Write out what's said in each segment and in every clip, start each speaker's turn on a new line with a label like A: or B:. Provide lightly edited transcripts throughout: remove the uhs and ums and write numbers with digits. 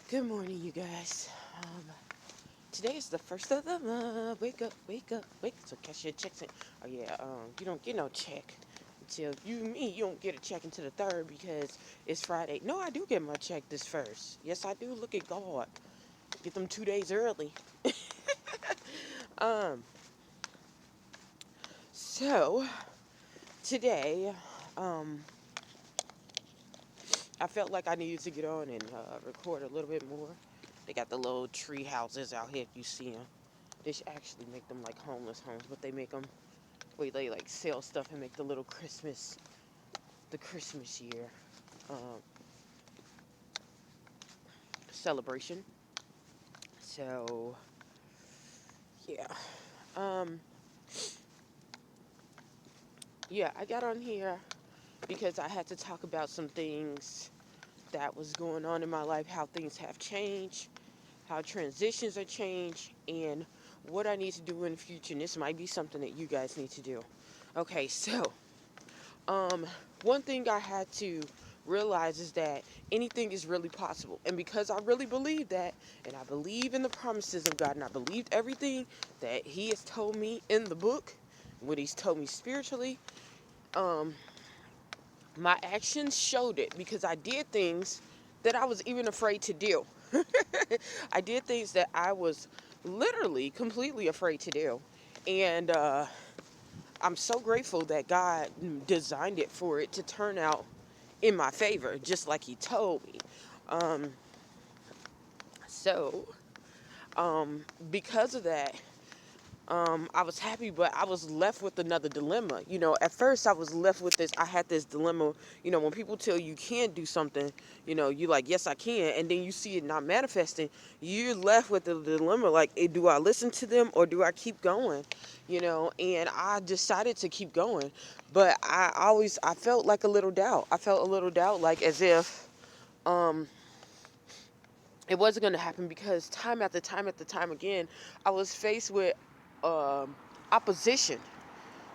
A: Good morning, you guys. Today is the first of the month. Wake up, wake up, wake. So cash your checks in. Oh yeah. You don't get no check until you don't get a check until the third because it's Friday. No, I do get my check this first. Yes, I do. Look at God. Get them 2 days early. Um. So today, um, I felt like I needed to get on and record a little bit more. They got the little tree houses out here if you see them. They should actually make them like homeless homes, but they make them where they like sell stuff and make the Christmas year um, celebration. So yeah, um, yeah, I got on here because I had to talk about some things that was going on in my life, how things have changed, how transitions are changed, and what I need to do in the future. And this might be something that you guys need to do. Okay, so um, one thing I had to realize is that anything is really possible. And because I really believe that, and I believe in the promises of God, and I believed everything that He has told me in the book, what He's told me spiritually, um, my actions showed it because I did things that I was even afraid to do. I did things that I was literally completely afraid to do. And I'm so grateful that God designed it for it to turn out in my favor, just like He told me. Um, so, because of that, I was happy, but I was left with another dilemma. At first I was left with this. I had this dilemma. When people tell you can't do something, you like, yes, I can, and then you see it not manifesting. You're left with the dilemma, like, do I listen to them or do I keep going? And I decided to keep going, but I felt like a little doubt. I felt a little doubt, like as if um, it wasn't going to happen because time after time after time again, I was faced with um, opposition.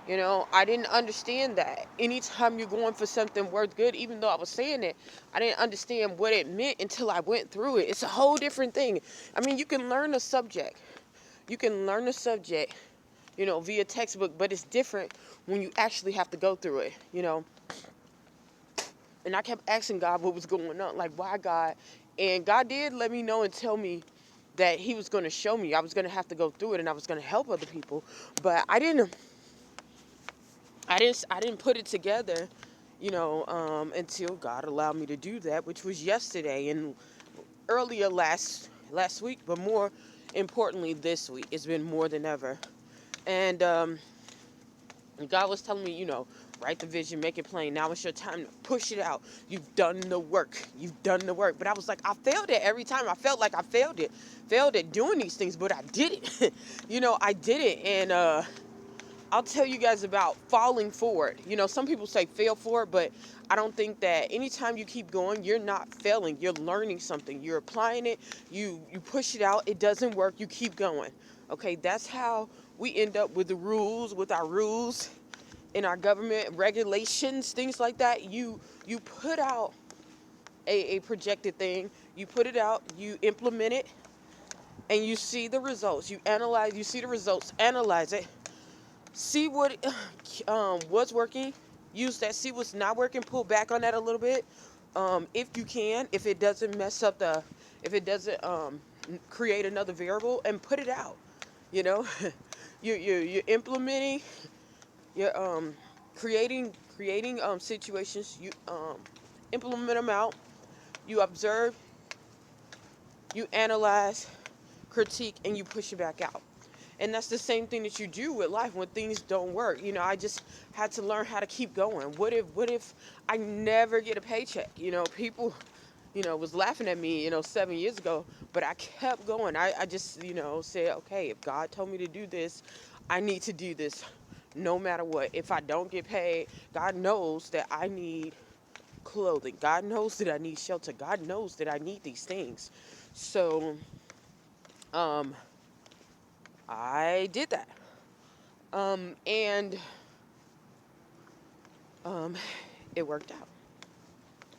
A: I didn't understand that. Anytime you're going for something worth good, even though I was saying it, I didn't understand what it meant until I went through it. It's a whole different thing. I mean, you can learn a subject. You can learn a subject, via textbook, but it's different when you actually have to go through it. And I kept asking God what was going on, like, why, God? And God did let me know and tell me that He was going to show me. I was going to have to go through it and I was going to help other people. But I didn't put it together, until God allowed me to do that, which was yesterday and earlier last week, but more importantly this week. It's been more than ever. And God was telling me, write the vision, make it plain. Now it's your time to push it out. You've done the work. You've done the work. But I was like, I failed it every time. I felt like I failed at doing these things, but I did it. I did it. And I'll tell you guys about falling forward. Some people say fail forward, but I don't think that anytime you keep going, you're not failing. You're learning something. You're applying it. You push it out. It doesn't work. You keep going. Okay, that's how we end up with with our rules in our government regulations, things like that. You put out a projected thing. You put it out. You implement it, and you see the results. You analyze. You see the results. Analyze it, see what what's working, use that, see what's not working, pull back on that a little bit, if you can, if it doesn't if it doesn't create another variable, and put it out. you know you're implementing, you're creating situations, you implement them out, you observe, you analyze, critique, and you push it back out. And that's the same thing that you do with life when things don't work. I just had to learn how to keep going. What if I never get a paycheck? People, was laughing at me, 7 years ago, but I kept going. I just, said, okay, if God told me to do this, I need to do this no matter what. If I don't get paid, God knows that I need clothing. God knows that I need shelter. God knows that I need these things. So, um, I did that. And um, it worked out.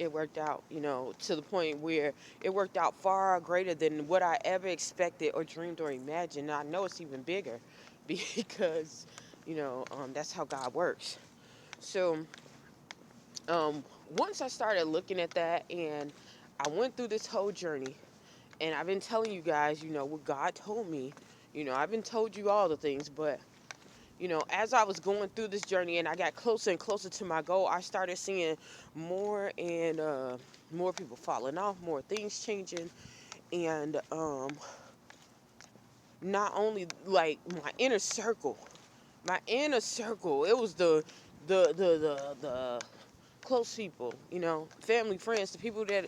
A: it worked out, to the point where it worked out far greater than what I ever expected or dreamed or imagined. I know it's even bigger because, that's how God works. So, um, once I started looking at that and I went through this whole journey, and I've been telling you guys, what God told me. I've been told you all the things, but as I was going through this journey and I got closer and closer to my goal, I started seeing more and more people falling off, more things changing, and not only like my inner circle, it was the close people, family, friends, the people that,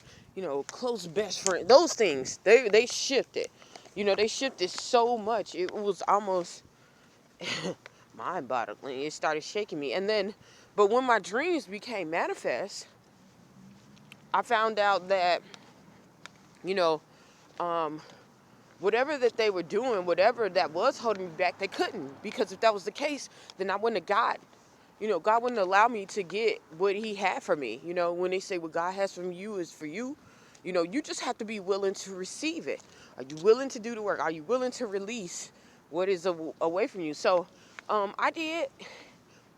A: close best friend, those things, they shifted. They shifted so much. It was almost mind-boggling. It started shaking me. And then, but when my dreams became manifest, I found out that, you know, um, whatever that they were doing, whatever that was holding me back, they couldn't. Because if that was the case, then I wouldn't have got, God wouldn't allow me to get what he had for me. When they say what God has from you is for you, you just have to be willing to receive it. Are you willing to do the work? Are you willing to release what is away from you? So, I did,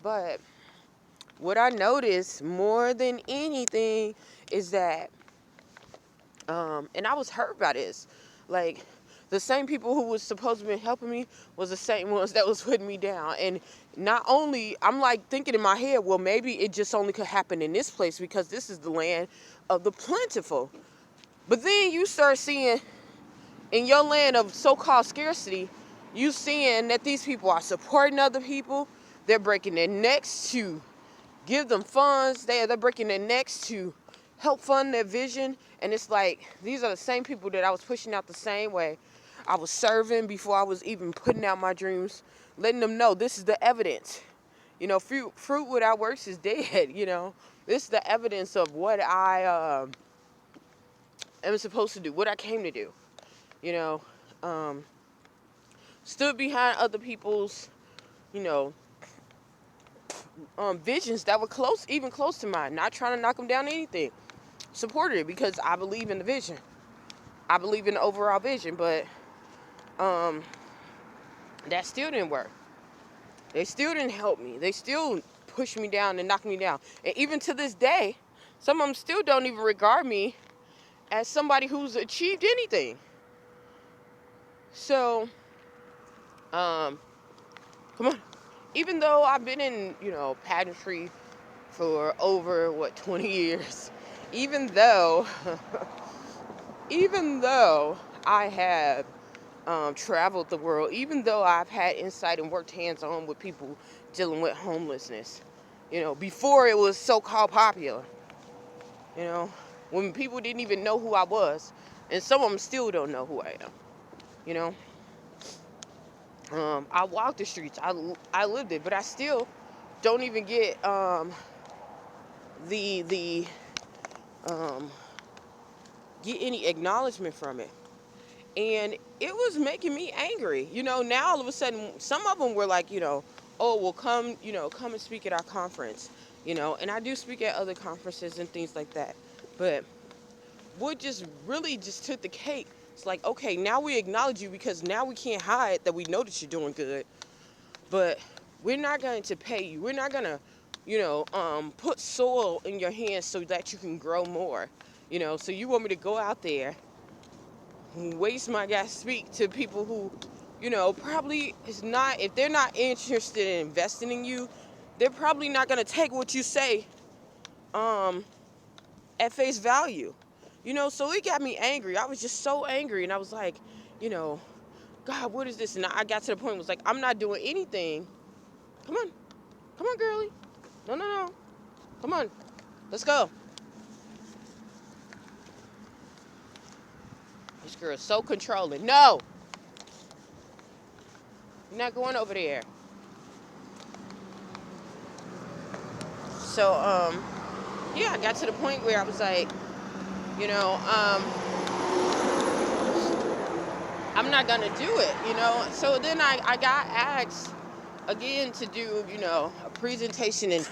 A: but what I noticed more than anything is that, and I was hurt by this, like, the same people who was supposed to be helping me was the same ones that was putting me down. And not only, I'm like thinking in my head, well, maybe it just only could happen in this place because this is the land of the plentiful. But then you start seeing in your land of so-called scarcity, you seeing that these people are supporting other people. They're breaking their necks to give them funds. They're breaking their necks to help fund their vision. And it's like, these are the same people that I was pushing out the same way. I was serving before I was even putting out my dreams, letting them know this is the evidence. Fruit without works is dead. This is the evidence of what I am supposed to do, what I came to do. Um, Stood behind other people's, you know, visions that were even close to mine. Not trying to knock them down or anything. Supported it because I believe in the vision. I believe in the overall vision, but that still didn't work. They still didn't help me. They still pushed me down and knocked me down. And even to this day, some of them still don't even regard me as somebody who's achieved anything. So, come on. Even though I've been in, pageantry for over 20 years, even though I have traveled the world, even though I've had insight and worked hands-on with people dealing with homelessness, before it was so-called popular, when people didn't even know who I was, and some of them still don't know who I am, I walk the streets, I lived it, but I still don't even get the get any acknowledgement from it. And it was making me angry. Now all of a sudden, some of them were like, oh, well, come and speak at our conference, and I do speak at other conferences and things like that. But what just really just took the cake, it's like, okay, now we acknowledge you because now we can't hide that we know that you're doing good, but we're not going to pay you. We're not going to, put soil in your hands so that you can grow more, so you want me to go out there, waste my gas, speak to people who, probably is not, if they're not interested in investing in you, they're probably not going to take what you say at face value. So it got me angry. I was just so angry, and I was like, God, what is this? And I got to the point, was like, I'm not doing anything. Come on, girlie. No. Come on, let's go. This girl is so controlling. No, you're not going over there. So, yeah, I got to the point where I was like, I'm not gonna do it, So then I got asked, again to do, a presentation and,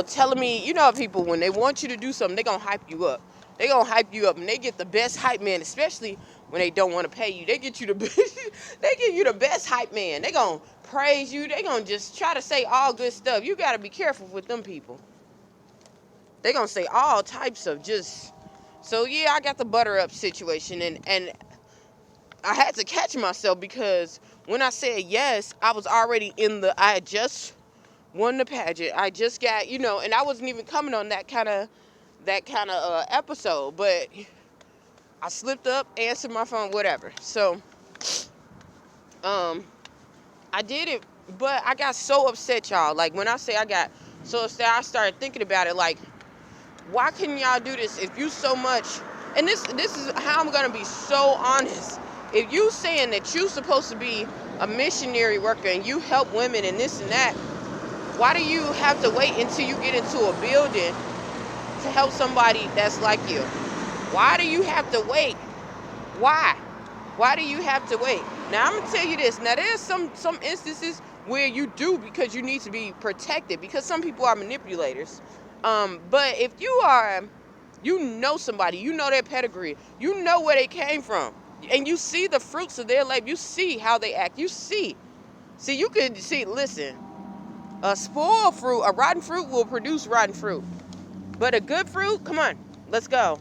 A: telling me, people, when they want you to do something, they're going to hype you up. They're going to hype you up and they get the best hype man, especially when they don't want to pay you. They get you the they give you the best hype man. They're going to praise you. They're going to just try to say all good stuff. You got to be careful with them people. They're going to say all types of just. So yeah, I got the butter up situation, and I had to catch myself because when I said yes, I was already I had just won the pageant. I just got, and I wasn't even coming on that kind of episode, but I slipped up, answered my phone, whatever. So, um, I did it, but I got so upset, y'all. Like when I say I got so upset, I started thinking about it. Like, why couldn't y'all do this if you so much? And this is how I'm gonna be so honest. If you saying that you supposed to be a missionary worker and you help women and this and that, why do you have to wait until you get into a building to help somebody that's like you? Why do you have to wait? Why? Why do you have to wait? Now I'm gonna tell you this. Now there's some instances where you do because you need to be protected because some people are manipulators. But if you know somebody, you know their pedigree, you know where they came from, and you see the fruits of their life, you see how they act, you could see. Listen, a spoiled fruit, a rotten fruit will produce rotten fruit, but a good fruit, come on, let's go.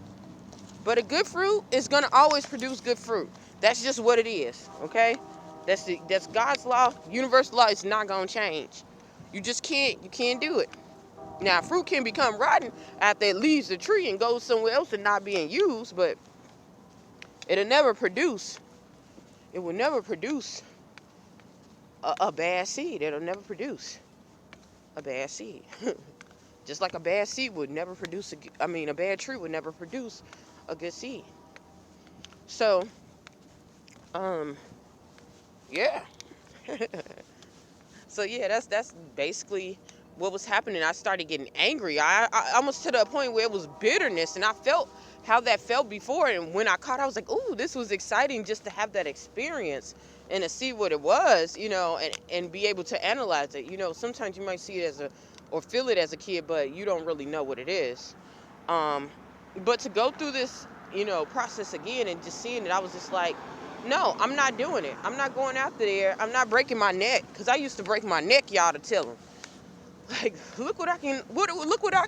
A: But a good fruit is gonna always produce good fruit. That's just what it is, okay? That's God's law, universal law. It's not gonna change. You just can't do it. Now, fruit can become rotten after it leaves the tree and goes somewhere else and not being used, but it'll never produce. It will never produce a bad seed. It'll never produce a bad seed. Just like a bad seed would never produce a bad tree would never produce a good seed. So, um, yeah. So yeah, that's basically what was happening. I started getting angry. I almost to the point where it was bitterness, and I felt how that felt before. And when I caught, I was like, "Ooh, this was exciting just to have that experience and to see what it was, and be able to analyze it. Sometimes you might see it or feel it as a kid, but you don't really know what it is. Um, but to go through this, process again and just seeing it, I was just like, no, I'm not doing it. I'm not going out there. I'm not breaking my neck because I used to break my neck, y'all, to tell them. Like, look what I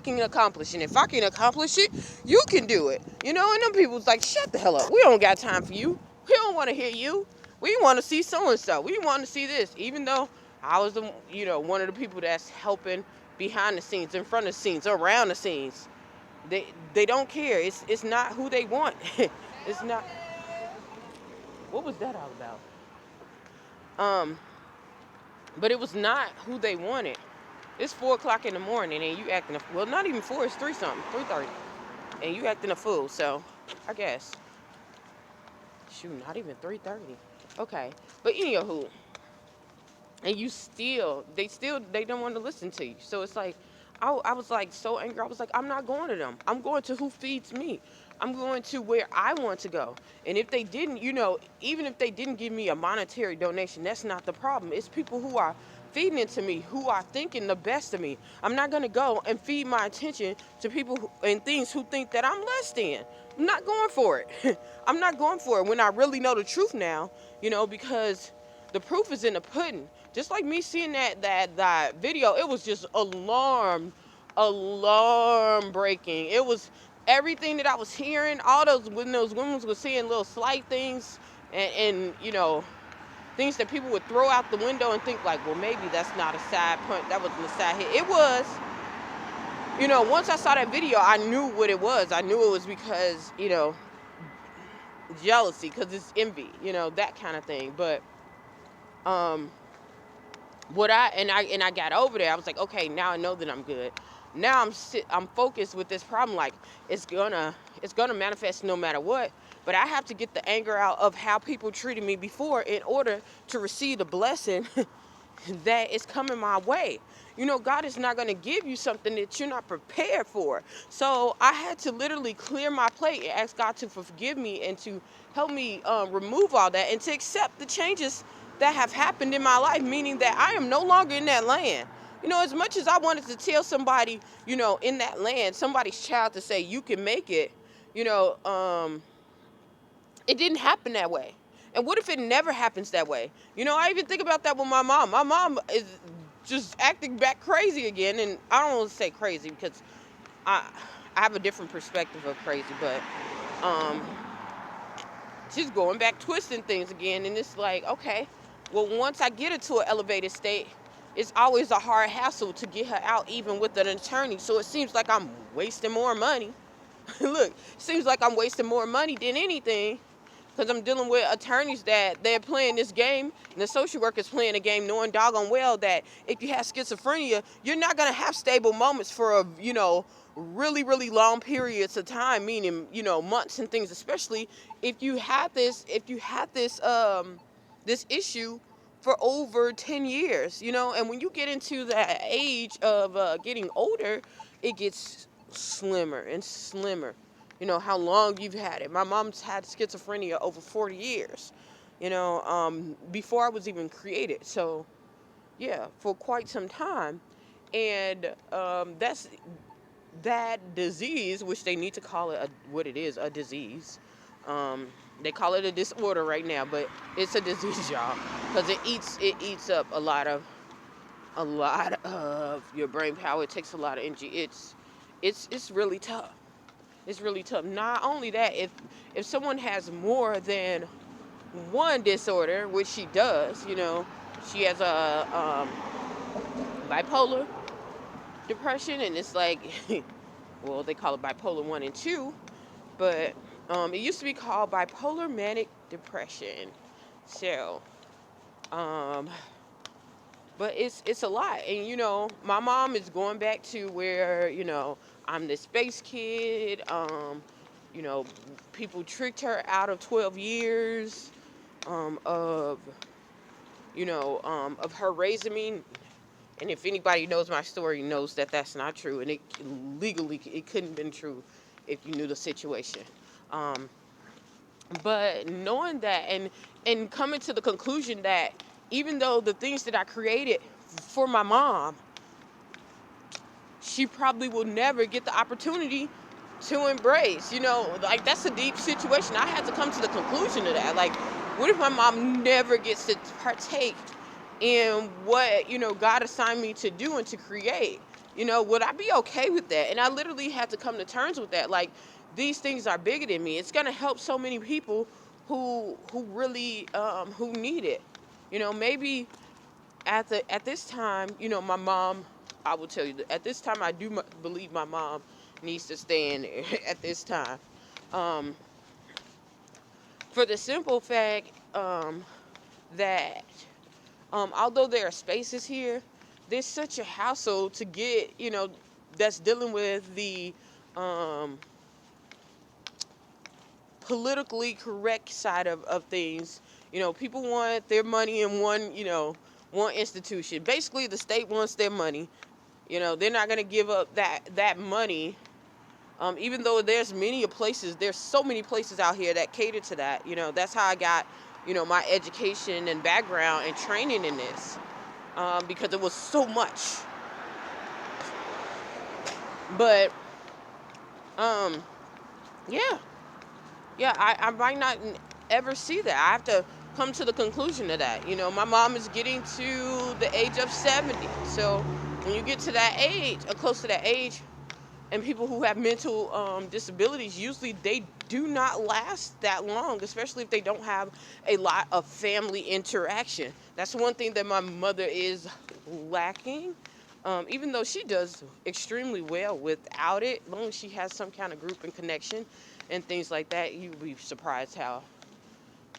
A: can accomplish, and if I can accomplish it, you can do it. And them people's like, shut the hell up. We don't got time for you. We don't want to hear you. We want to see so and so. We want to see this. Even though I was one of the people that's helping behind the scenes, in front of the scenes, around the scenes. They don't care. It's not who they want. It's not. What was that all about? Um, but it was not who they wanted. It's 4 o'clock in the morning and you acting well, not even 4. It's 3 something, 3:30, and you acting a fool. So, I guess. Shoot, not even 3:30. Okay, but anywho, and they don't want to listen to you. So it's like, I was like so angry. I was like, I'm not going to them. I'm going to who feeds me. I'm going to where I want to go. And if they didn't, even if they didn't give me a monetary donation, that's not the problem. It's people who are feeding into me, who are thinking the best of me. I'm not going to go and feed my attention to people and things who think that I'm less than. I'm not going for it. I'm not going for it when I really know the truth now, because the proof is in the pudding. Just like me seeing that video, it was just alarm breaking. It was everything that I was hearing. All those when those women were saying little slight things and things that people would throw out the window and think like, well, maybe that's not a side punch. That wasn't a side hit. It was. Once I saw that video, I knew what it was. I knew it was because jealousy, because it's envy, that kind of thing. But um I got over there. I was like, okay, now I know that I'm good. Now I'm focused with this problem. Like, it's gonna manifest no matter what. But I have to get the anger out of how people treated me before in order to receive the blessing that is coming my way. God is not going to give you something that you're not prepared for. So I had to literally clear my plate and ask God to forgive me and to help me remove all that and to accept the changes that have happened in my life, meaning that I am no longer in that land. As much as I wanted to tell somebody, in that land, somebody's child, to say you can make it, you know, it didn't happen that way. And what if it never happens that way? I even think about that with my mom. My mom is just acting back crazy again, and I don't want to say crazy because I I have a different perspective of crazy, but um, she's going back twisting things again, and it's like, okay, well, once I get her to an elevated state, it's always a hard hassle to get her out, even with an attorney. So it seems like I'm wasting more money. Look, seems like I'm wasting more money than anything, because I'm dealing with attorneys that they're playing this game, and the social worker's playing a game, knowing doggone well that if you have schizophrenia, you're not gonna have stable moments for really, really long periods of time, meaning months and things. Especially if you had this issue for over 10 years, and when you get into that age of getting older, it gets slimmer and slimmer. How long you've had it. My mom's had schizophrenia over 40 years, before I was even created. So, yeah, for quite some time. And that's that disease, which they need to call it what it is, a disease. Um, they call it a disorder right now, but it's a disease, y'all, because it eats up a lot of your brain power. It takes a lot of energy. It's really tough. It's really tough. Not only that, if someone has more than one disorder, which she does, she has a bipolar depression, and it's like, well, they call it bipolar 1 and 2, but it used to be called bipolar manic depression. So, um, but it's a lot, and my mom is going back to where I'm the space kid. You know, people tricked her out of 12 years of of her raising me. And if anybody knows my story, knows that that's not true, and it legally it couldn't have been true if you knew the situation. Um, but knowing that, and coming to the conclusion that even though the things that I created for my mom, she probably will never get the opportunity to embrace. Like, that's a deep situation. I had to come to the conclusion of that. Like, what if my mom never gets to partake in what God assigned me to do and to create? Would I be okay with that? And I literally had to come to terms with that. Like, these things are bigger than me. It's gonna help so many people who really who need it. Maybe at this time, my mom. I will tell you that at this time, I do believe my mom needs to stay in there at this time, um, for the simple fact that although there are spaces here, there's such a hassle to get, that's dealing with the um, politically correct side of things. People want their money in one institution. Basically, the state wants their money. They're not going to give up that money. Even though there's so many places out here that cater to that. That's how I got, my education and background and training in this, because it was so much. But um, yeah, yeah, I might not ever see that. I have to come to the conclusion of that. My mom is getting to the age of 70. So when you get to that age, or close to that age, and people who have mental disabilities, usually they do not last that long, especially if they don't have a lot of family interaction. That's one thing that my mother is lacking. Even though she does extremely well without it, as long as she has some kind of group and connection and things like that, you'd be surprised how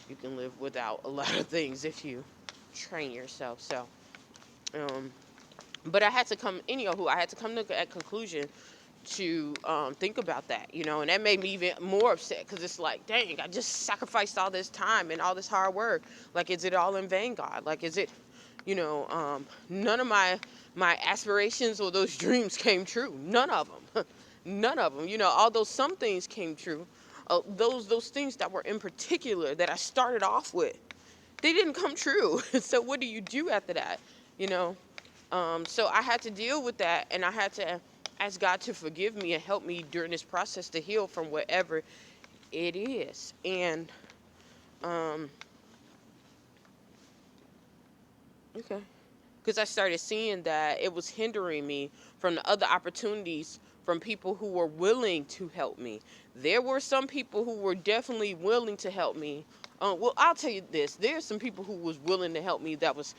A: you can live without a lot of things if you train yourself. So, um, but I had to come, I had to come to a conclusion to think about that, and that made me even more upset, because it's like, dang, I just sacrificed all this time and all this hard work. Like, is it all in vain, God? Like, is it, none of my aspirations or those dreams came true. None of them. None of them. Although some things came true, those things that were in particular that I started off with, they didn't come true. So what do you do after that? You know? So I had to deal with that, and I had to ask God to forgive me and help me during this process to heal from whatever it is. And um, okay, because I started seeing that it was hindering me from the other opportunities from people who were willing to help me. There were some people who were definitely willing to help me. Well, I'll tell you this: there's some people who was willing to help me that was,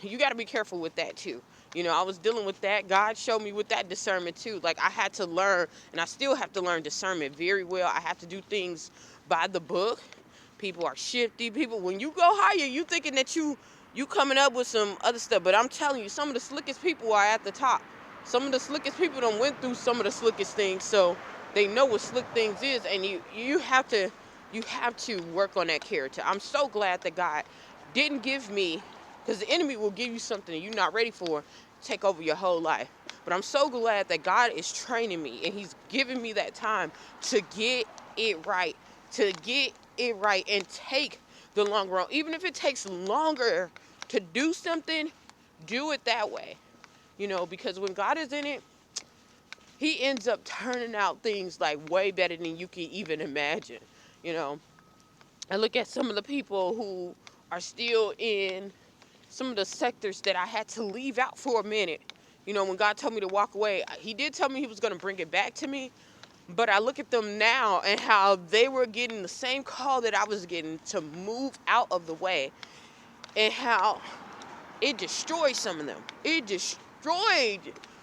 A: you got to be careful with that too. I was dealing with that. God showed me with that discernment too. Like, I had to learn, and I still have to learn discernment very well. I have to do things by the book. People are shifty. People, when you go higher, you thinking that you coming up with some other stuff. But I'm telling you, some of the slickest people are at the top. Some of the slickest people done went through some of the slickest things, so they know what slick things is, and you have to work on that character. I'm so glad that God didn't give me, because the enemy will give you something that you're not ready for, take over your whole life. But I'm so glad that God is training me, and He's giving me that time to get it right, and take the long road. Even if it takes longer to do something, do it that way. Because when God is in it, He ends up turning out things like way better than you can even imagine. You know, I look at some of the people who are still in some of the sectors that I had to leave out for a minute. When God told me to walk away, He did tell me He was going to bring it back to me. But I look at them now and how they were getting the same call that I was getting to move out of the way, and how it destroyed some of them. It destroyed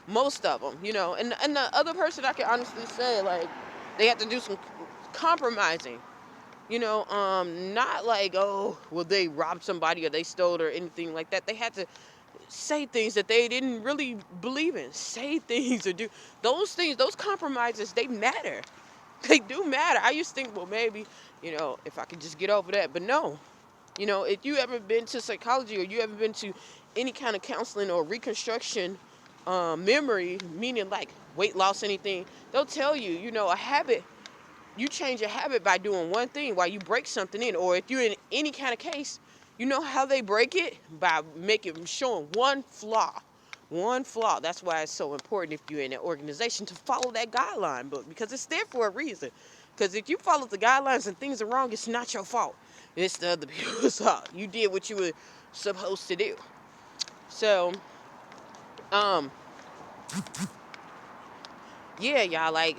A: most of them, And the other person, I can honestly say, like, they had to do some compromising. Not like, oh, well, they robbed somebody or they stole or anything like that. They had to say things that they didn't really believe in. Say things or do those things. Those compromises, they matter. They do matter. I used to think, well, maybe, if I could just get over that. But no, if you ever been to psychology or you ever been to any kind of counseling or reconstruction, memory, meaning like weight loss, anything, they'll tell you, a habit, you change a habit by doing one thing while you break something in. Or if you're in any kind of case, you know how they break it? By showing one flaw. One flaw. That's why it's so important, if you're in an organization, to follow that guideline book, because it's there for a reason. Because if you follow the guidelines and things are wrong, it's not your fault. It's the other people's fault. You did what you were supposed to do. So, um, yeah, y'all, like,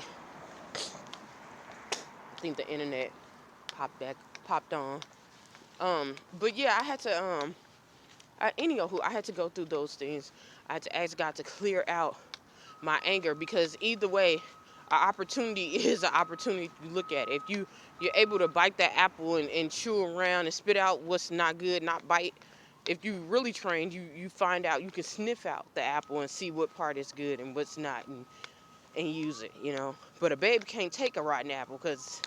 A: I think the internet popped on. But yeah, I had to, anywho, I had to go through those things. I had to ask God to clear out my anger, because either way, an opportunity is an opportunity to look at. If you're able to bite that apple and chew around and spit out what's not good, not bite. If you really trained, you find out, you can sniff out the apple and see what part is good and what's not, and use it. But a baby can't take a rotten apple, because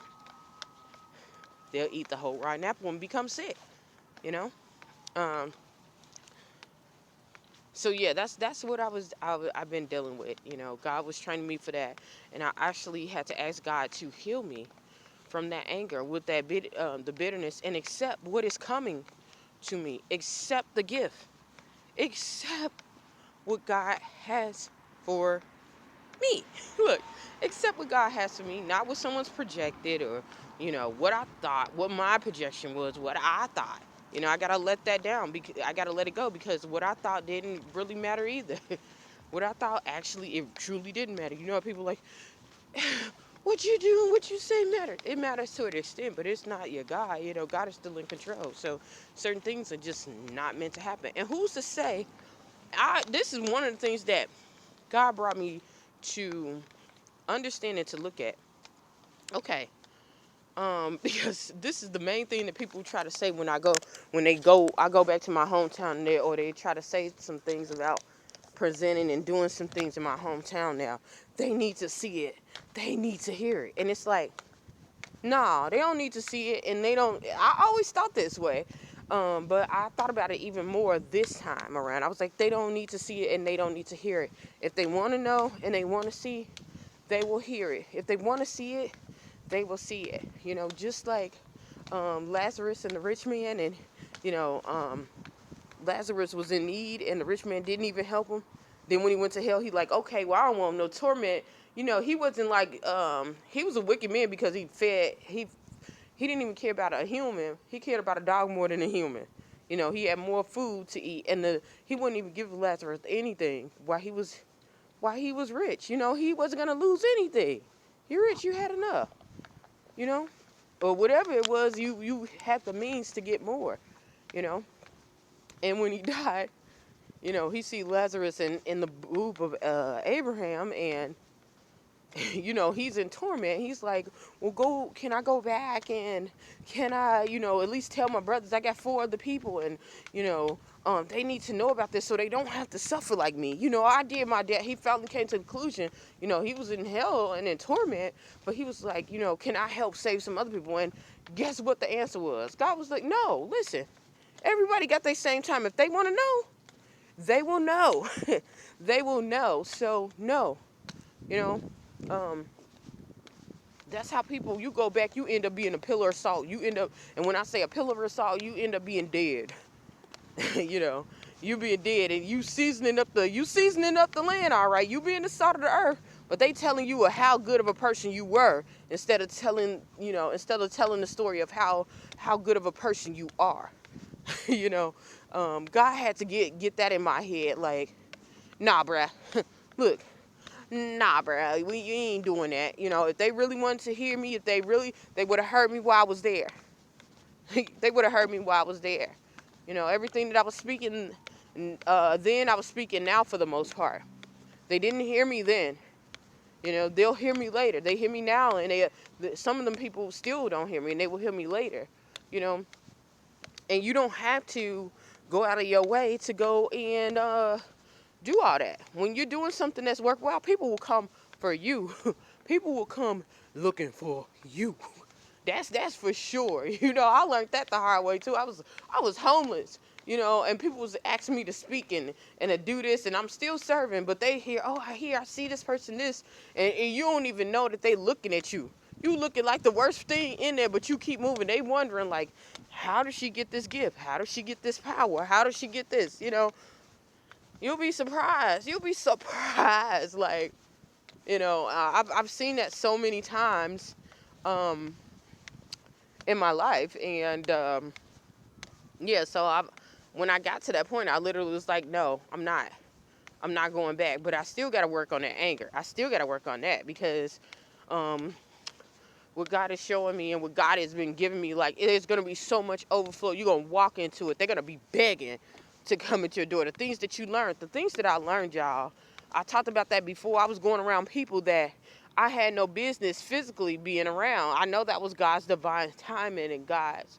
A: they'll eat the whole rotten apple and become sick. You know. Um, So yeah, that's what I've been dealing with. God was training me for that, and I actually had to ask God to heal me from that anger, with the bitterness, and accept what is coming to me. Accept the gift. Accept what God has for me. Look, accept what God has for me, not what someone's projected, or what I thought, what my projection was, what I thought. I gotta let that down, because I gotta let it go, because what I thought didn't really matter either. What I thought, actually, it truly didn't matter. People like, what you do and what you say matters. It matters to an extent, but it's not your God. God is still in control. So certain things are just not meant to happen. And who's to say? This is one of the things that God brought me to understand and to look at. Okay. Because this is the main thing that people try to say I go back to my hometown there, or they try to say some things about presenting and doing some things in my hometown now. They need to see it. They need to hear it. And it's like, nah, they don't need to see it, and they don't. I always thought this way. But I thought about it even more this time around. I was like, they don't need to see it, and they don't need to hear it. If they want to know and they want to see, they will hear it. If they want to see it, they will see it. Just like Lazarus and the rich man, and you know, Lazarus was in need, and the rich man didn't even help him. Then when he went to hell, he like, okay, well, I don't want no torment. He wasn't like, he was a wicked man because he didn't even care about a human. He cared about a dog more than a human. He had more food to eat, and he wouldn't even give Lazarus anything while he was rich. He wasn't gonna lose anything. You're rich, you had enough. You know, or whatever it was, you had the means to get more. You know, and when he died, he see Lazarus in the booth of Abraham, and he's in torment. He's like, well, can I go back, and can I, at least tell my brothers I got 4 other people, and they need to know about this so they don't have to suffer like me. I did my dad. He finally came to the conclusion. He was in hell and in torment, but he was like, can I help save some other people? And guess what the answer was? God was like, no, listen. Everybody got their same time. If they want to know, they will know. They will know. So no, you know, um, that's how people. You go back, you end up being a pillar of salt. And when I say a pillar of salt, you end up being dead. you know, you being dead, and you seasoning up the land. All right, you being the salt of the earth. But they telling you how good of a person you were instead of telling the story of how good of a person you are. you know, God had to get that in my head. Like, nah, bruh. Look, nah, bruh. You ain't doing that. If they really wanted to hear me, they would have heard me while I was there. They would have heard me while I was there. Everything that I was speaking then, I was speaking now for the most part. They didn't hear me then. They'll hear me later. They hear me now, and some of them people still don't hear me, and they will hear me later. You know, and you don't have to go out of your way to go and do all that. When you're doing something that's worthwhile, people will come for you. People will come looking for you. That's for sure. I learned that the hard way too. I was homeless, and people was asking me to speak and to do this, and I'm still serving, but they hear, oh, I see this person this, and you don't even know that they looking at you. You looking like the worst thing in there, but you keep moving. They wondering like, how does she get this gift? How does she get this power? How does she get this? You'll be surprised. You'll be surprised. Like, I've seen that so many times in my life. And, yeah, so when I got to that point, I literally was like, no, I'm not. I'm not going back. But I still got to work on that anger. I still got to work on that because what God is showing me and what God has been giving me, like, there's going to be so much overflow. You're going to walk into it. They're going to be begging to come into your door. The things that you learned, the things that I learned, y'all, I talked about that before. I was going around people that I had no business physically being around. I know that was God's divine timing and God's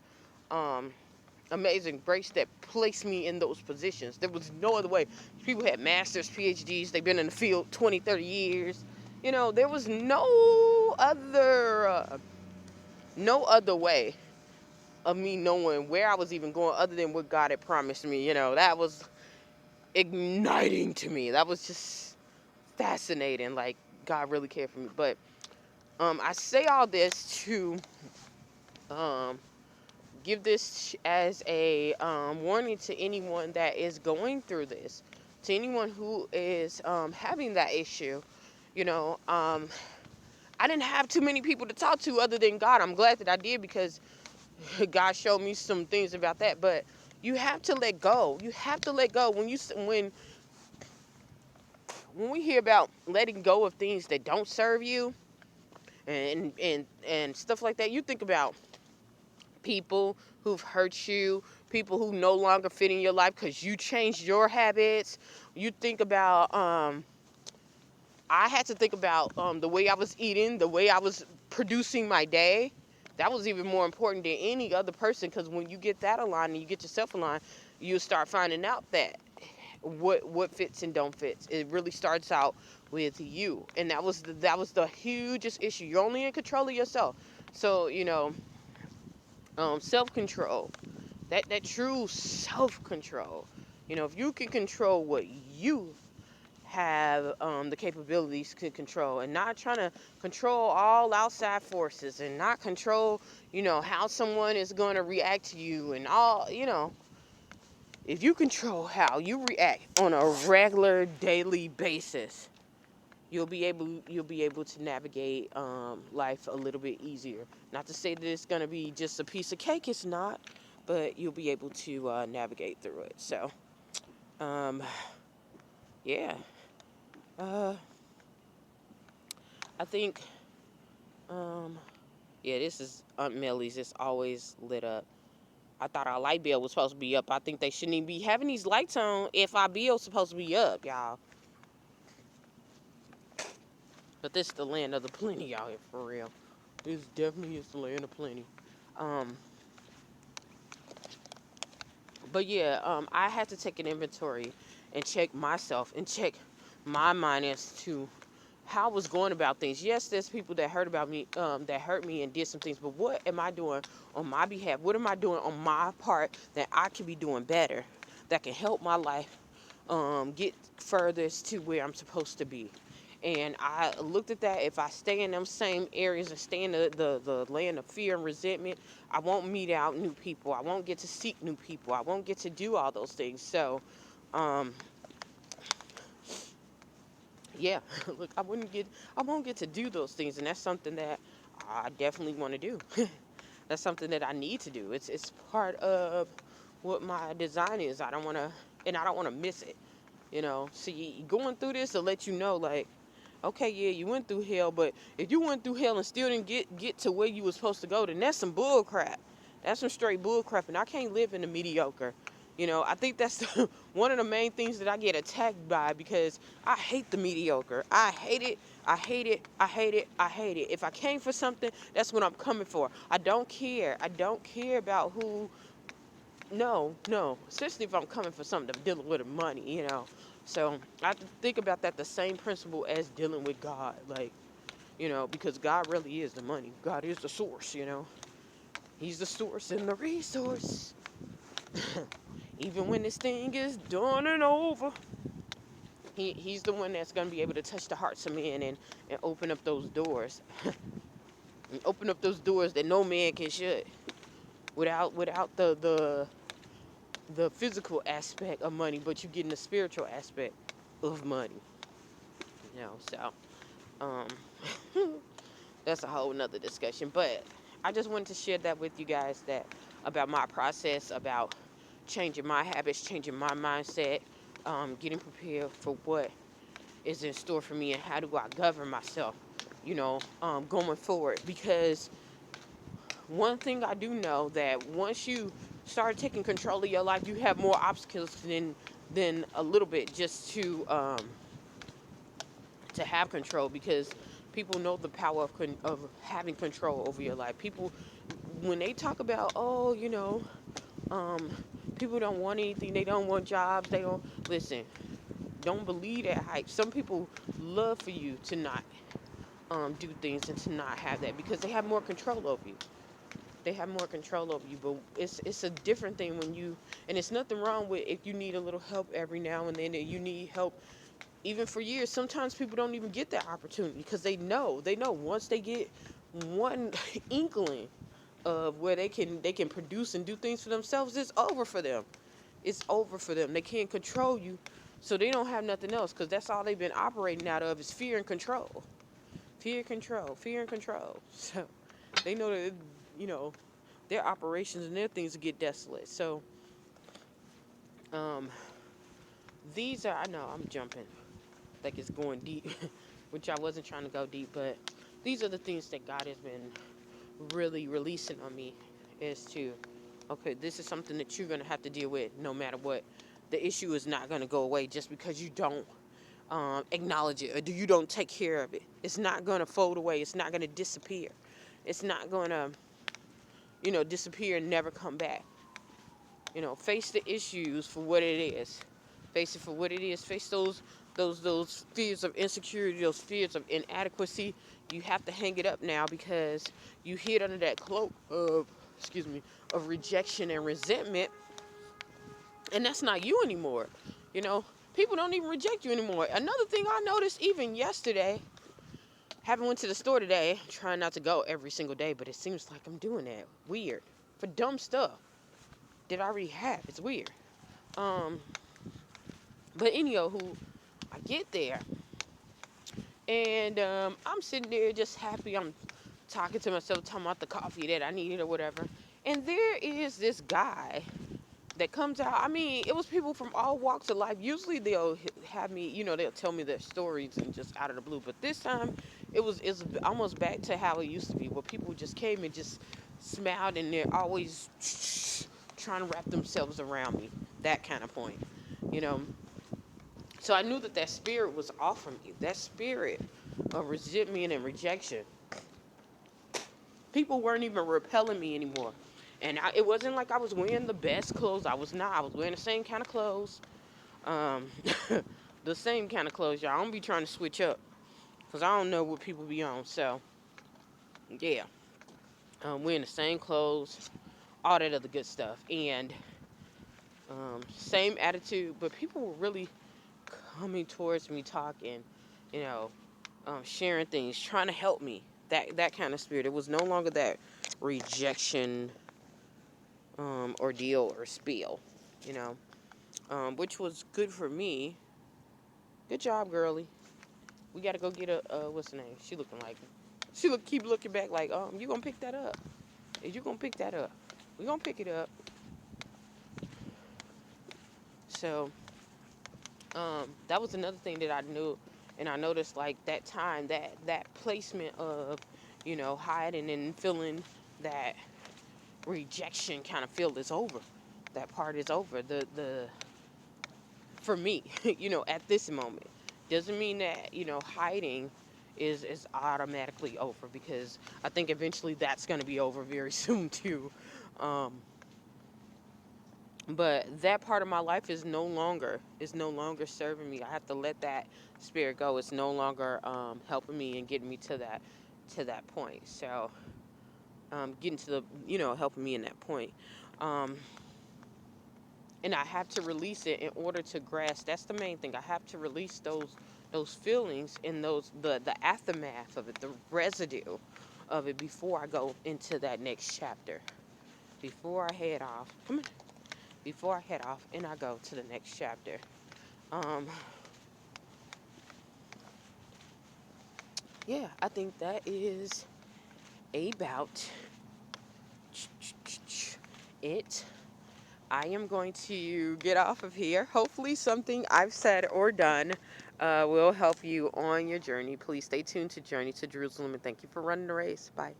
A: amazing grace that placed me in those positions. There was no other way. People had masters, PhDs. They've been in the field 20, 30 years. There was no other way of me knowing where I was even going other than what God had promised me. That was igniting to me. That was just fascinating. Like, God really cared for me. But I say all this to give this as a warning to anyone that is going through this, to anyone who is having that issue. I didn't have too many people to talk to other than God. I'm glad that I did because God showed me some things about that. But you have to let go. You have to let go. When we hear about letting go of things that don't serve you and stuff like that, you think about people who've hurt you, people who no longer fit in your life because you changed your habits. You think about I had to think about the way I was eating, the way I was producing my day. That was even more important than any other person, because when you get that aligned and you get yourself aligned, you start finding out that what fits and don't fit. It really starts out with you, and that was the hugest issue. You're only in control of yourself. So self-control, that true self-control. If you can control what you have the capabilities to control, and not trying to control all outside forces, and not control, how someone is going to react to you, and all, if you control how you react on a regular daily basis, you'll be able to navigate life a little bit easier. Not to say that it's going to be just a piece of cake, it's not, but you'll be able to navigate through it. So um, yeah, uh, I think um, yeah, this is Aunt Millie's. It's always lit up. I thought our light bill was supposed to be up. I think they shouldn't even be having these lights on if our bill's supposed to be up, y'all. But this is the land of the plenty out here, for real. This definitely is the land of plenty. Um, but yeah, I had to take an inventory and check myself and check my mind as to how I was going about things. Yes, there's people that hurt me and did some things, but what am I doing on my behalf? What am I doing on my part that I can be doing better, that can help my life get furthest to where I'm supposed to be? And I looked at that. If I stay in them same areas and stay in the land of fear and resentment, I won't meet out new people. I won't get to seek new people. I won't get to do all those things. So, um, yeah, look, I won't get to do those things, and that's something that I definitely want to do. That's something that I need to do. It's part of what my design is. I don't want to miss it. See, going through this to let you know, like, okay, yeah, you went through hell, but if you went through hell and still didn't get to where you were supposed to go, then that's some bull crap. That's some straight bull crap, and I can't live in the mediocre. I think that's one of the main things that I get attacked by, because I hate the mediocre. I hate it. I hate it. I hate it. I hate it. If I came for something, that's what I'm coming for. I don't care. I don't care about who. No, no. Especially if I'm coming for something I'm dealing with money. So I have to think about that, the same principle as dealing with God. Like, because God really is the money. God is the source. He's the source and the resource. Even when this thing is done and over, he's the one that's going to be able to touch the hearts of men, and open up those doors. And open up those doors that no man can shut, without the physical aspect of money, but you getting the spiritual aspect of money. So um that's a whole nother discussion. But I just wanted to share that with you guys, that about my process, about changing my habits, changing my mindset, getting prepared for what is in store for me, and how do I govern myself, going forward. Because one thing I do know, that once you start taking control of your life, you have more obstacles than a little bit, just to have control, because people know the power of having control over your life. People, when they talk about, oh, um, people don't want anything, they don't want jobs, they don't listen. Don't believe that hype. Some people love for you to not do things and to not have that, because they have more control over you. They have more control over you. But it's a different thing when you, and it's nothing wrong with if you need a little help every now and then, and you need help even for years. Sometimes people don't even get that opportunity, because they know once they get one inkling of where they can produce and do things for themselves, it's over for them. It's over for them. They can't control you, so they don't have nothing else, because that's all they've been operating out of, is fear and control. Fear, control, fear and control. So they know that, you know their operations and their things get desolate. So um these are, I know I'm jumping like it's going deep, which I wasn't trying to go deep, but these are the things that God has been really releasing on me, is to, okay, this is something that you're going to have to deal with no matter what. The issue is not going to go away just because you don't acknowledge it, or you don't take care of it. It's not going to fold away. It's not going to disappear. It's not going to, disappear and never come back. Face the issues for what it is. Face it for what it is. Face those fears of insecurity, those fears of inadequacy. You have to hang it up now, because you hid under that cloak of, of rejection and resentment, and that's not you anymore. You know, People don't even reject you anymore. Another thing I noticed even yesterday, haven't went to the store today, trying not to go every single day, but it seems like I'm doing that. Weird. For dumb stuff that I already have. It's weird. Um, but anyhow, who I get there and I'm sitting there just happy. I'm talking to myself, talking about the coffee that I needed or whatever. And there is this guy that comes out. I mean, it was people from all walks of life. Usually they'll have me, they'll tell me their stories and just out of the blue. But this time, it's almost back to how it used to be, where people just came and just smiled and they're always trying to wrap themselves around me. That kind of point, you know. So I knew that spirit was off from me. That spirit of resentment and rejection. People weren't even repelling me anymore. And it wasn't like I was wearing the best clothes. I was not. I was wearing the same kind of clothes. Um, the same kind of clothes, y'all. I don't be trying to switch up. Because I don't know what people be on. So, yeah. Wearing the same clothes. All that other good stuff. And same attitude. But people were really coming towards me, talking, you know, sharing things, trying to help me. That kind of spirit. It was no longer that rejection ordeal or spiel, you know, which was good for me. Good job, girly. We gotta go get what's her name? She looking like, keep looking back like, you gonna pick that up? Is you gonna pick that up? We gonna pick it up. So, that was another thing that I knew, and I noticed like that time, that placement of, hiding and feeling that rejection kind of feel is over. That part is over. The for me, at this moment. Doesn't mean that, hiding is automatically over, because I think eventually that's going to be over very soon too. Um, but that part of my life is no longer serving me. I have to let that spirit go. It's no longer helping me and getting me to that point. So getting to the, helping me in that point. Um, and I have to release it in order to grasp. That's the main thing. I have to release those feelings and the aftermath of it, the residue of it, before I go into that next chapter. Before I head off, come on. Before I head off and I go to the next chapter. Um, yeah, I think that is about it. I am going to get off of here. Hopefully, something I've said or done will help you on your journey. Please stay tuned to Journey to Jerusalem, and thank you for running the race. Bye.